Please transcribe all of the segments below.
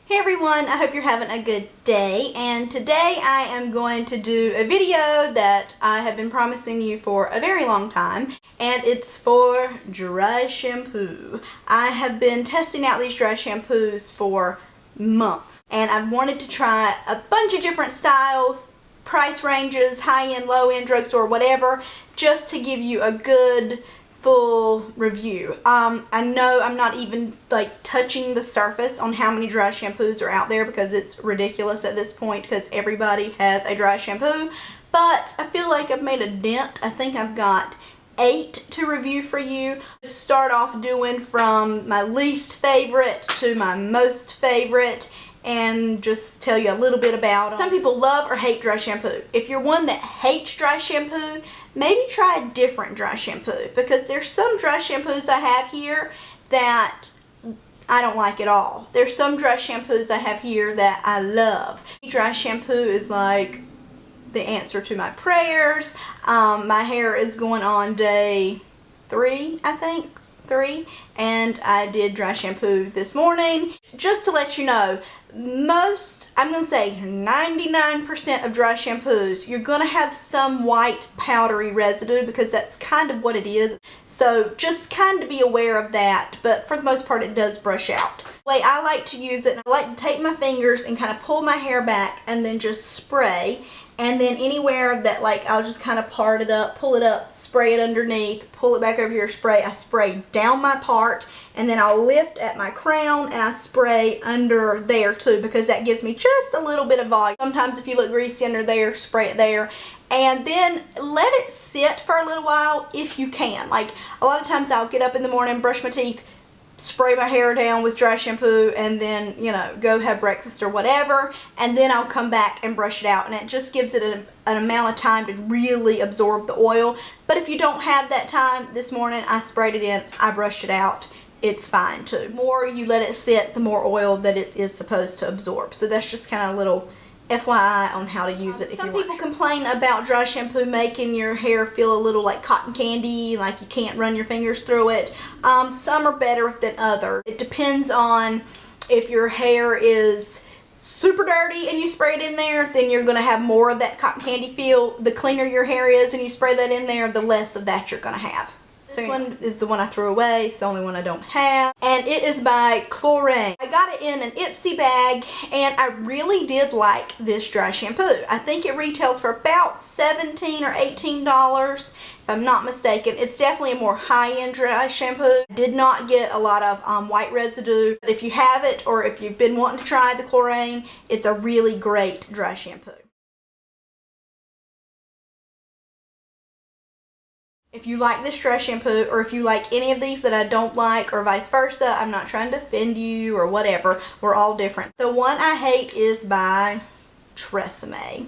Hey everyone, I hope you're having a good day, and today I am going to do a video that I have been promising you for a very long time, and it's for dry shampoo. I have been testing out these dry shampoos for months, and I've wanted to try a bunch of different styles, price ranges, high-end, low-end, drugstore, whatever, just to give you a good full review. I know I'm not even like touching the surface on how many dry shampoos are out there because it's ridiculous at this point because everybody has a dry shampoo, but I feel like I've made a dent. I think I've got 8 to review for you. Start off doing from my least favorite to my most favorite and just tell you a little bit about them. Some people love or hate dry shampoo. If you're one that hates dry shampoo, maybe try a different dry shampoo, because there's some dry shampoos I have here that I don't like at all. There's some dry shampoos I have here that I love. Dry shampoo is like the answer to my prayers. My hair is going on day 3, I think. 3, and I did dry shampoo this morning. Just to let you know, I'm going to say 99% of dry shampoos, you're going to have some white powdery residue because that's kind of what it is. So just kind of be aware of that, but for the most part it does brush out. The way I like to use it, I like to take my fingers and kind of pull my hair back and then just spray. And then anywhere that like I'll just kind of part it up, pull it up, spray it underneath, pull it back over here, spray. I spray down my part, and then I'll lift at my crown and I spray under there too, because that gives me just a little bit of volume. Sometimes if you look greasy under there, spray it there. And then let it sit for a little while if you can. Like a lot of times I'll get up in the morning, brush my teeth, spray my hair down with dry shampoo, and then, you know, go have breakfast or whatever, and then I'll come back and brush it out, and it just gives it an amount of time to really absorb the oil. But if you don't have that time, this morning I sprayed it in, I brushed it out, it's fine too. The more you let it sit, the more oil that it is supposed to absorb. So that's just kind of a little FYI on how to use it. Some people complain about dry shampoo making your hair feel a little like cotton candy, like you can't run your fingers through it. Some are better than others. It depends on if your hair is super dirty and you spray it in there, then you're going to have more of that cotton candy feel. The cleaner your hair is and you spray that in there, the less of that you're going to have. This one is the one I threw away. It's the only one I don't have. And it is by Chlorine. I got it in an Ipsy bag, and I really did like this dry shampoo. I think it retails for about $17 or $18, if I'm not mistaken. It's definitely a more high-end dry shampoo. Did not get a lot of white residue. But if you have it, or if you've been wanting to try the Chlorine, it's a really great dry shampoo. If you like this dry shampoo, or if you like any of these that I don't like, or vice versa, I'm not trying to offend you or whatever. We're all different. The one I hate is by Tresemme.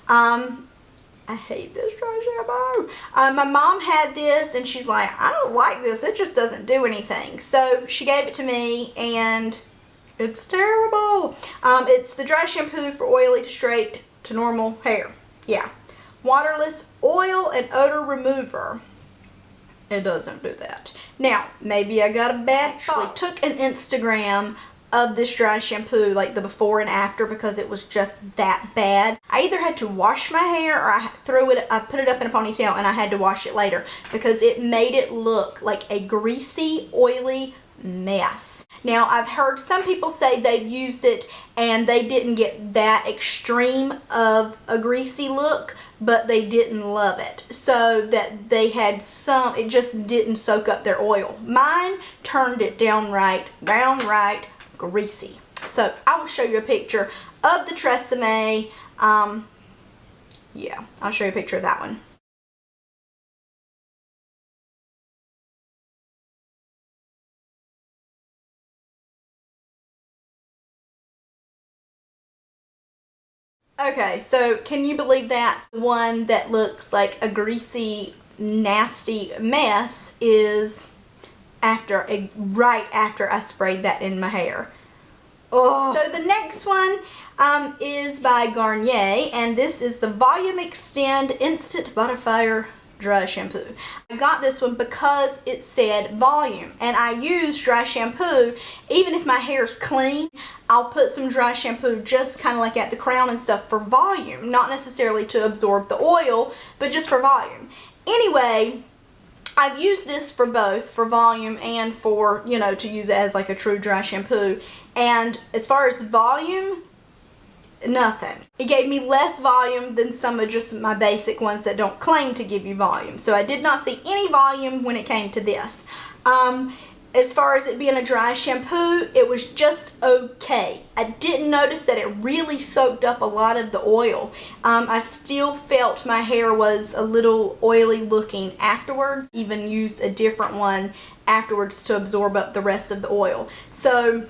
I hate this dry shampoo. My mom had this and she's like, I don't like this. It just doesn't do anything. So she gave it to me and it's terrible. It's the dry shampoo for oily to straight to normal hair. Yeah. Waterless oil and odor remover. It doesn't do that. Now, maybe I got a bad thought. I took an Instagram of this dry shampoo, like the before and after, because it was just that bad. I either had to wash my hair or I put it up in a ponytail and I had to wash it later because it made it look like a greasy, oily mess. Now, I've heard some people say they've used it and they didn't get that extreme of a greasy look, but they didn't love it. So that they had some, it just didn't soak up their oil. Mine turned it downright greasy. So I will show you a picture of the Tresemme. Yeah, I'll show you a picture of that one. Okay, so can you believe that? The one that looks like a greasy, nasty mess is right after I sprayed that in my hair. Oh. So the next one is by Garnier, and this is the Volume Extend Instant Butterfire dry shampoo. I got this one because it said volume, and I use dry shampoo even if my hair's clean. I'll put some dry shampoo just kind of like at the crown and stuff for volume, not necessarily to absorb the oil, but just for volume. Anyway, I've used this for both, for volume and for, you know, to use it as like a true dry shampoo. And as far as volume, nothing. It gave me less volume than some of just my basic ones that don't claim to give you volume. So I did not see any volume when it came to this. As far as it being a dry shampoo, it was just okay. I didn't notice that it really soaked up a lot of the oil. I still felt my hair was a little oily looking afterwards. Even used a different one afterwards to absorb up the rest of the oil. So,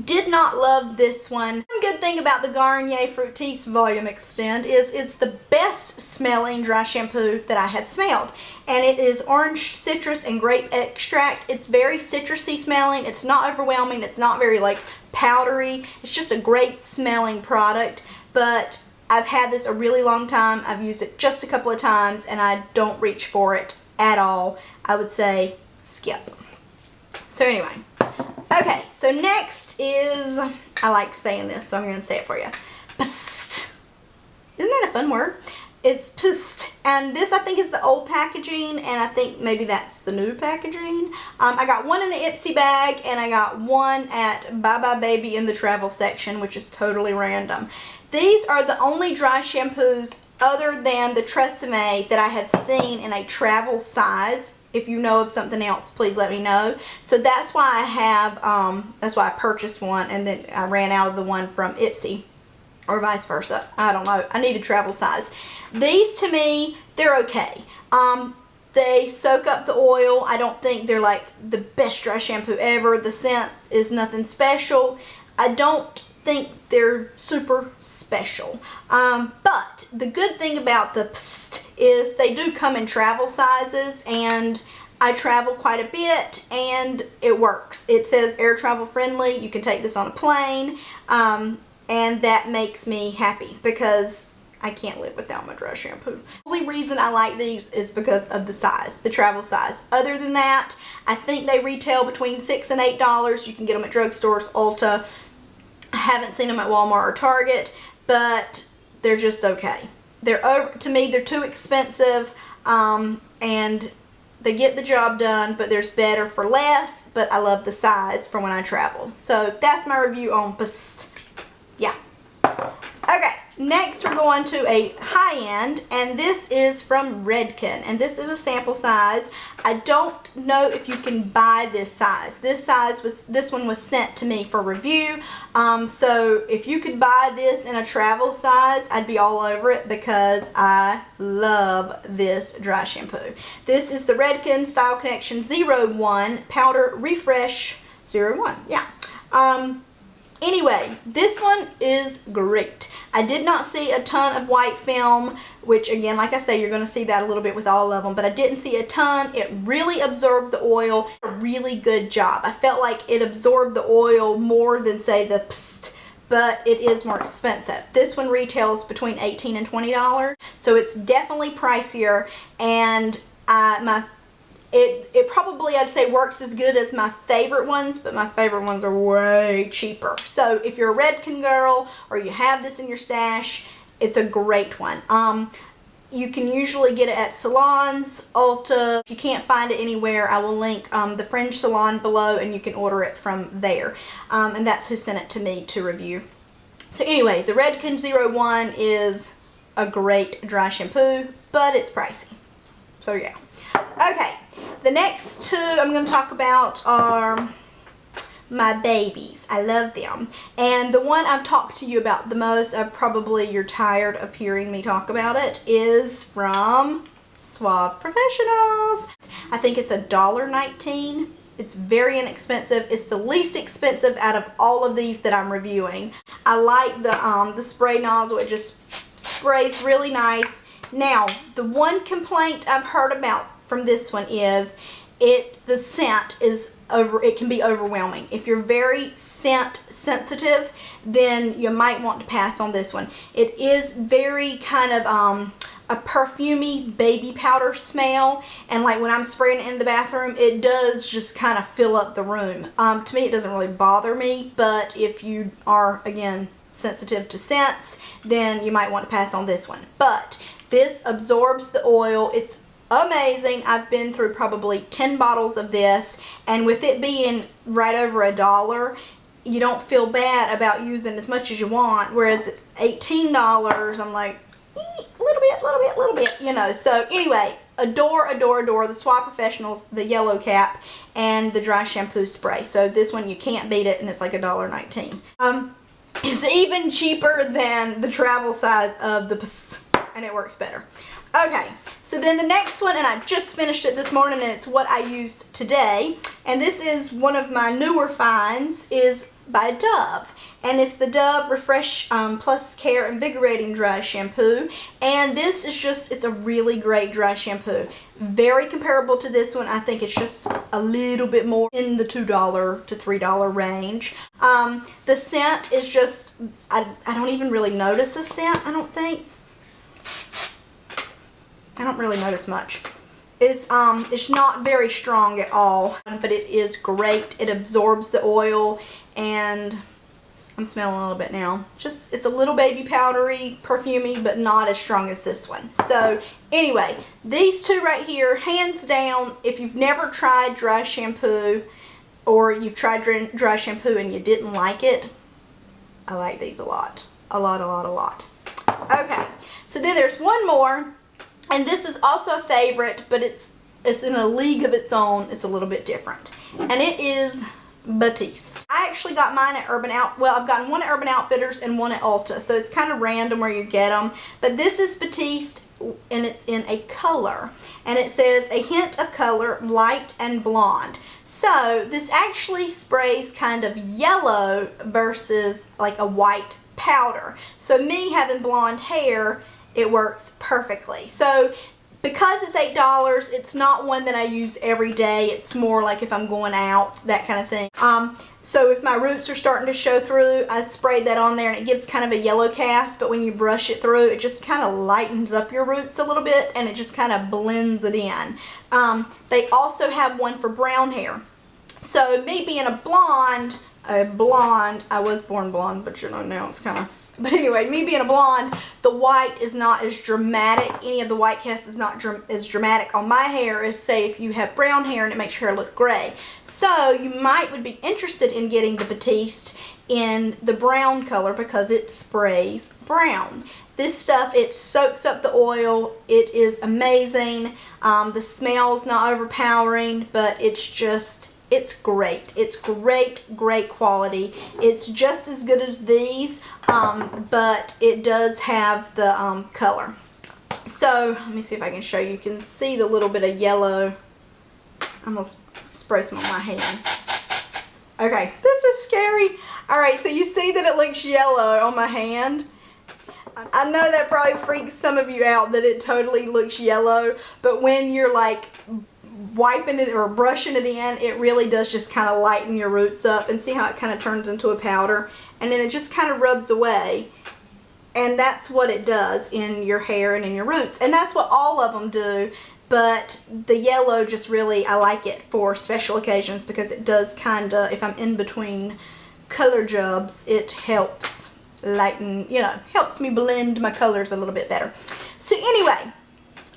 did not love this one. One good thing about the Garnier Fructis Volume Extend is it's the best smelling dry shampoo that I have smelled. And it is orange, citrus, and grape extract. It's very citrusy smelling. It's not overwhelming. It's not very like powdery. It's just a great smelling product. But I've had this a really long time. I've used it just a couple of times and I don't reach for it at all. I would say skip. So anyway. Okay, so next is, I like saying this, so I'm going to say it for you. Fost. Isn't that a fun word? It's Fost. And this I think is the old packaging, and I think maybe that's the new packaging. I got one in the Ipsy bag, and I got one at Bye Bye Baby in the travel section, which is totally random. These are the only dry shampoos other than the Tresemme that I have seen in a travel size. If you know of something else, please let me know. So that's why I have, that's why I purchased one, and then I ran out of the one from Ipsy, or vice versa. I don't know. I need a travel size. These, to me, they're okay. They soak up the oil. I don't think they're like the best dry shampoo ever. The scent is nothing special. I don't think they're super special. But the good thing about the Fost is they do come in travel sizes, and I travel quite a bit and it works. It says air travel friendly. You can take this on a plane, and that makes me happy because I can't live without my dry shampoo. The only reason I like these is because of the size, the travel size. Other than that, I think they retail between $6 and $8. You can get them at drugstores, Ulta. I haven't seen them at Walmart or Target, but they're just okay. To me, they're too expensive, and they get the job done, but there's better for less, but I love the size for when I travel. So that's my review on Fost. Yeah. Okay, next we're going to a high-end, and this is from Redken, and this is a sample size. I don't know if you can buy this size. This one was sent to me for review. So if you could buy this in a travel size, I'd be all over it because I love this dry shampoo. This is the Redken Style Connection 01 Powder Refresh 01. Yeah. Anyway, this one is great. I did not see a ton of white film, which again, like I say, you're going to see that a little bit with all of them, but I didn't see a ton. It really absorbed the oil. A really good job. I felt like it absorbed the oil more than, say, the Fost, but it is more expensive. This one retails between $18 and $20, so it's definitely pricier, and it probably, I'd say, works as good as my favorite ones, but my favorite ones are way cheaper. So if you're a Redken girl or you have this in your stash, it's a great one. You can usually get it at salons, Ulta. If you can't find it anywhere, I will link the Fring Salon below, and you can order it from there. And that's who sent it to me to review. So anyway, the Redken 01 is a great dry shampoo, but it's pricey. So yeah. Okay, the next two I'm going to talk about are my babies. I love them. And the one I've talked to you about the most, you're tired of hearing me talk about it, is from Suave Professionals. I think it's $1.19. It's very inexpensive. It's the least expensive out of all of these that I'm reviewing. I like the spray nozzle. It just sprays really nice. Now, the one complaint I've heard about from this one is the scent is it can be overwhelming. If you're very scent sensitive, then you might want to pass on this one. It is very kind of a perfumey baby powder smell, and like when I'm spraying it in the bathroom, it does just kind of fill up the room. To me, it doesn't really bother me, but if you are, again, sensitive to scents, then you might want to pass on this one. But this absorbs the oil. It's amazing. I've been through probably 10 bottles of this, and with it being right over $1, you don't feel bad about using as much as you want, whereas $18, I'm like, little bit, you know. So anyway, adore the Suave Professionals, the yellow cap, and the dry shampoo spray. So this one, you can't beat it, and it's like $1.19. It's even cheaper than the travel size of the and it works better. Okay, so then the next one, and I just finished it this morning, and it's what I used today, and this is one of my newer finds, is by Dove, and it's the Dove Refresh Plus Care Invigorating Dry Shampoo, and this is just, it's a really great dry shampoo. Very comparable to this one. I think it's just a little bit more in the $2 to $3 range. The scent is just, I don't even really notice a scent, I don't think. I don't really notice much. It's not very strong at all, but it is great. It absorbs the oil, and I'm smelling a little bit now. Just, it's a little baby powdery, perfumey, but not as strong as this one. So anyway, these two right here, hands down, if you've never tried dry shampoo, or you've tried dry shampoo and you didn't like it, I like these a lot. A lot. Okay, so then there's one more. And this is also a favorite, but it's in a league of its own. It's a little bit different. And it is Matisse. I actually got mine at I've gotten one at Urban Outfitters and one at Ulta. So it's kind of random where you get them. But this is Matisse, and it's in a color. And it says, a hint of color, light and blonde. So this actually sprays kind of yellow versus like a white powder. So me having blonde hair, it works perfectly. So because it's $8, it's not one that I use every day. It's more like if I'm going out, that kind of thing. So if my roots are starting to show through, I spray that on there, and it gives kind of a yellow cast, but when you brush it through, it just kind of lightens up your roots a little bit, and it just kind of blends it in. They also have one for brown hair. So me being a blonde, I was born blonde, but you know, now it's kind of, but anyway, me being a blonde, the white is not as dramatic. Any of the white cast is not as dramatic on my hair as, say, if you have brown hair and it makes your hair look gray. So you would be interested in getting the Batiste in the brown color because it sprays brown. This stuff, it soaks up the oil. It is amazing. The smell's not overpowering, but it's just, it's great. It's great quality. It's just as good as these, but it does have the color. So let me see if I can show you. You can see the little bit of yellow. I'm going to spray some on my hand. Okay, this is scary. Alright, so you see that it looks yellow on my hand. I know that probably freaks some of you out that it totally looks yellow, but when you're like wiping it or brushing it in, it really does just kind of lighten your roots up, and see how it kind of turns into a powder, and then it just kind of rubs away, and that's what it does in your hair and in your roots, and that's what all of them do. But the yellow just really, I like it for special occasions because it does kind of, if I'm in between color jobs, it helps lighten, you know, helps me blend my colors a little bit better. So anyway,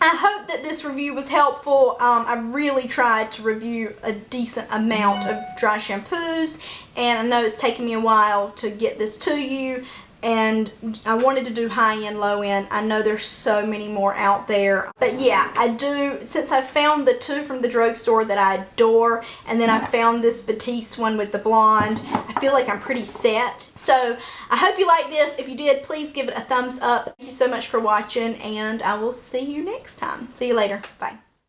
I hope that this review was helpful. I really tried to review a decent amount of dry shampoos, and I know it's taken me a while to get this to you, and I wanted to do high-end, low-end. I know there's so many more out there, but yeah, I do, since I found the two from the drugstore that I adore, and then I found this Batiste one with the blonde, I feel like I'm pretty set. So I hope you like this. If you did, please give it a thumbs up. Thank you so much for watching, and I will see you next time. See you later. Bye.